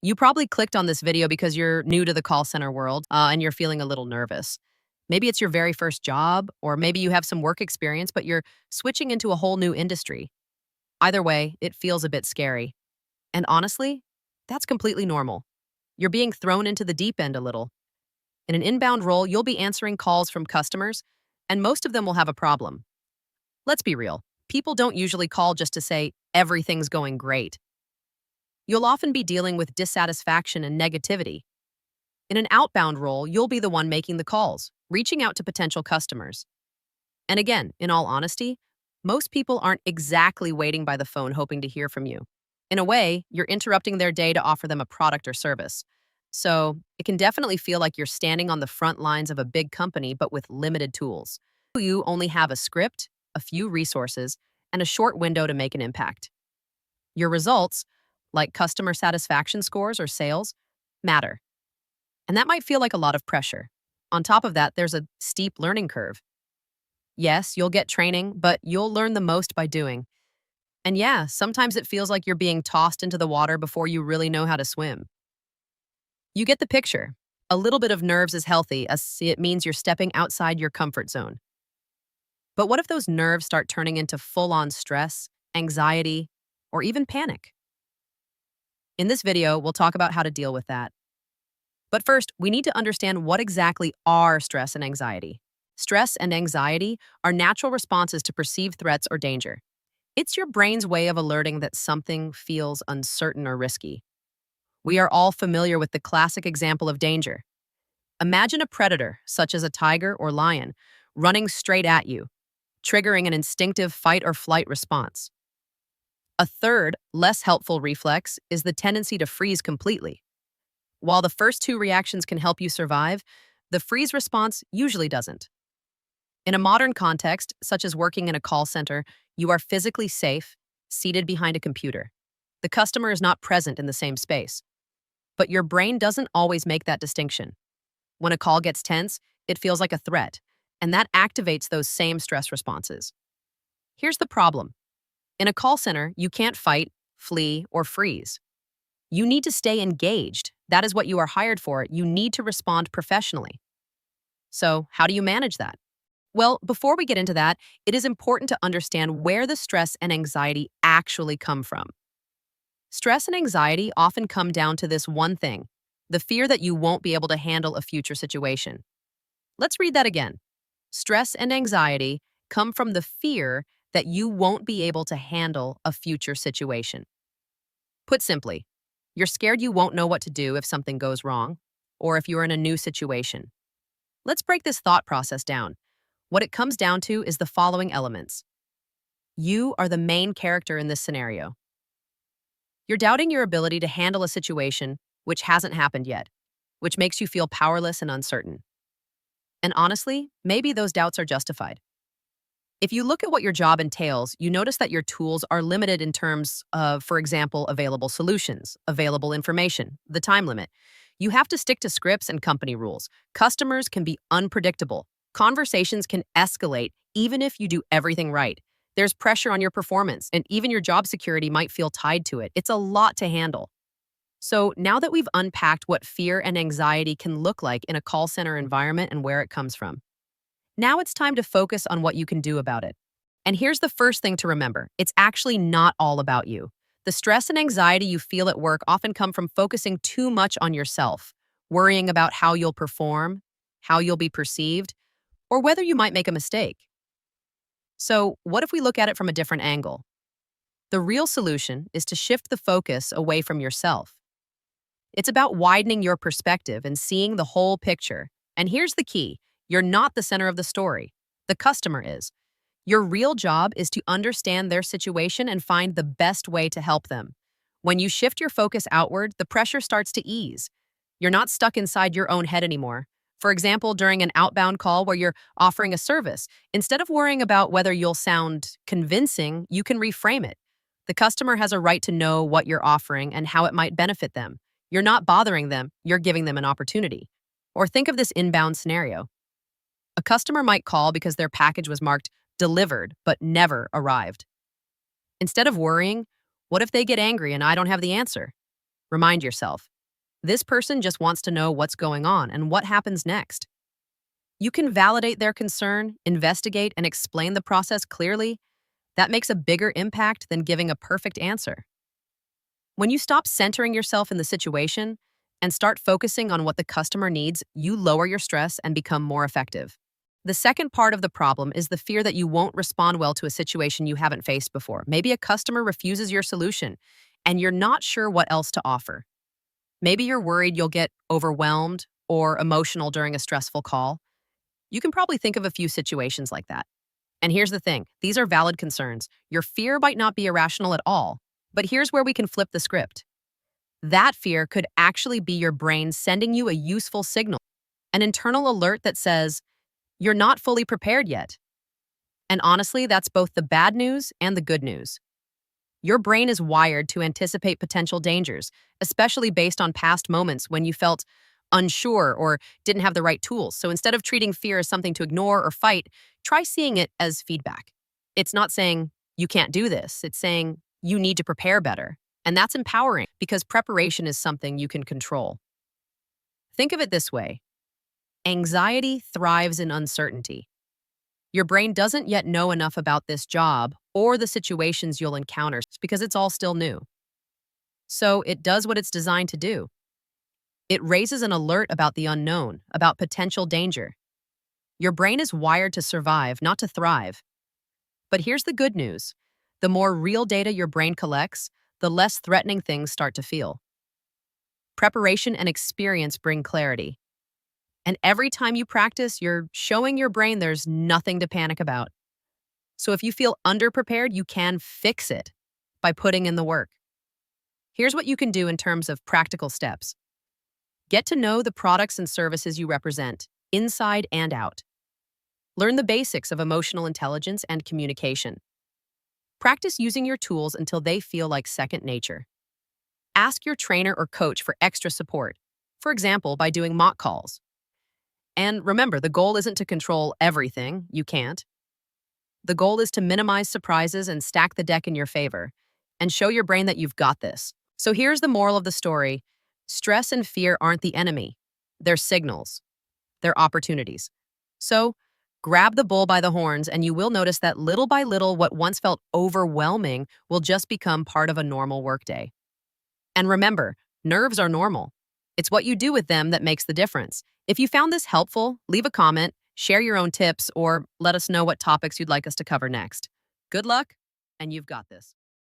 You probably clicked on this video because you're new to the call center world and you're feeling a little nervous. Maybe it's your very first job, or maybe you have some work experience, but you're switching into a whole new industry. Either way, it feels a bit scary. And honestly, that's completely normal. You're being thrown into the deep end a little. In an inbound role, you'll be answering calls from customers, and most of them will have a problem. Let's be real. People don't usually call just to say everything's going great. You'll often be dealing with dissatisfaction and negativity. In an outbound role, you'll be the one making the calls, reaching out to potential customers. And again, in all honesty, most people aren't exactly waiting by the phone hoping to hear from you. In a way, you're interrupting their day to offer them a product or service. So it can definitely feel like you're standing on the front lines of a big company, but with limited tools. You only have a script, a few resources, and a short window to make an impact. Your results, like customer satisfaction scores or sales, matter. And that might feel like a lot of pressure. On top of that, there's a steep learning curve. Yes, you'll get training, but you'll learn the most by doing. And yeah, sometimes it feels like you're being tossed into the water before you really know how to swim. You get the picture. A little bit of nerves is healthy, as it means you're stepping outside your comfort zone. But what if those nerves start turning into full-on stress, anxiety, or even panic? In this video, we'll talk about how to deal with that. But first, we need to understand what exactly are stress and anxiety. Stress and anxiety are natural responses to perceived threats or danger. It's your brain's way of alerting that something feels uncertain or risky. We are all familiar with the classic example of danger. Imagine a predator, such as a tiger or lion, running straight at you, triggering an instinctive fight or flight response. A third, less helpful reflex is the tendency to freeze completely. While the first two reactions can help you survive, the freeze response usually doesn't. In a modern context, such as working in a call center, you are physically safe, seated behind a computer. The customer is not present in the same space. But your brain doesn't always make that distinction. When a call gets tense, it feels like a threat, and that activates those same stress responses. Here's the problem. In a call center, you can't fight, flee, or freeze. You need to stay engaged. That is what you are hired for. You need to respond professionally. So, how do you manage that? Well, before we get into that, it is important to understand where the stress and anxiety actually come from. Stress and anxiety often come down to this one thing: the fear that you won't be able to handle a future situation. Let's read that again. Stress and anxiety come from the fear that you won't be able to handle a future situation. Put simply, you're scared you won't know what to do if something goes wrong, or if you're in a new situation. Let's break this thought process down. What it comes down to is the following elements. You are the main character in this scenario. You're doubting your ability to handle a situation which hasn't happened yet, which makes you feel powerless and uncertain. And honestly, maybe those doubts are justified. If you look at what your job entails, you notice that your tools are limited in terms of, for example, available solutions, available information, the time limit. You have to stick to scripts and company rules. Customers can be unpredictable. Conversations can escalate even if you do everything right. There's pressure on your performance, and even your job security might feel tied to it. It's a lot to handle. So now that we've unpacked what fear and anxiety can look like in a call center environment and where it comes from, now it's time to focus on what you can do about it. And here's the first thing to remember. It's actually not all about you. The stress and anxiety you feel at work often come from focusing too much on yourself, worrying about how you'll perform, how you'll be perceived, or whether you might make a mistake. So, what if we look at it from a different angle? The real solution is to shift the focus away from yourself. It's about widening your perspective and seeing the whole picture. And here's the key. You're not the center of the story. The customer is. Your real job is to understand their situation and find the best way to help them. When you shift your focus outward, the pressure starts to ease. You're not stuck inside your own head anymore. For example, during an outbound call where you're offering a service, instead of worrying about whether you'll sound convincing, you can reframe it. The customer has a right to know what you're offering and how it might benefit them. You're not bothering them, you're giving them an opportunity. Or think of this inbound scenario. A customer might call because their package was marked delivered but never arrived. Instead of worrying, what if they get angry and I don't have the answer? Remind yourself, This person just wants to know what's going on and what happens next. You can validate their concern, investigate, and explain the process clearly. That makes a bigger impact than giving a perfect answer. When you stop centering yourself in the situation and start focusing on what the customer needs, you lower your stress and become more effective. The second part of the problem is the fear that you won't respond well to a situation you haven't faced before. Maybe a customer refuses your solution and you're not sure what else to offer. Maybe you're worried you'll get overwhelmed or emotional during a stressful call. You can probably think of a few situations like that. And here's the thing, these are valid concerns. Your fear might not be irrational at all, but here's where we can flip the script. That fear could actually be your brain sending you a useful signal, an internal alert that says, you're not fully prepared yet. And honestly, that's both the bad news and the good news. Your brain is wired to anticipate potential dangers, especially based on past moments when you felt unsure or didn't have the right tools. So instead of treating fear as something to ignore or fight, try seeing it as feedback. It's not saying you can't do this, it's saying you need to prepare better. And that's empowering because preparation is something you can control. Think of it this way: anxiety thrives in uncertainty. Your brain doesn't yet know enough about this job or the situations you'll encounter because it's all still new. So it does what it's designed to do. It raises an alert about the unknown, about potential danger. Your brain is wired to survive, not to thrive. But here's the good news. The more real data your brain collects, the less threatening things start to feel. Preparation and experience bring clarity. And every time you practice, you're showing your brain there's nothing to panic about. So if you feel underprepared, you can fix it by putting in the work. Here's what you can do in terms of practical steps. Get to know the products and services you represent, inside and out. Learn the basics of emotional intelligence and communication. Practice using your tools until they feel like second nature. Ask your trainer or coach for extra support, for example, by doing mock calls. And remember, the goal isn't to control everything. You can't. The goal is to minimize surprises and stack the deck in your favor, and show your brain that you've got this. So here's the moral of the story. Stress and fear aren't the enemy. They're signals. They're opportunities. So grab the bull by the horns, and you will notice that little by little, what once felt overwhelming will just become part of a normal workday. And remember, nerves are normal. It's what you do with them that makes the difference. If you found this helpful, leave a comment, share your own tips, or let us know what topics you'd like us to cover next. Good luck, and you've got this.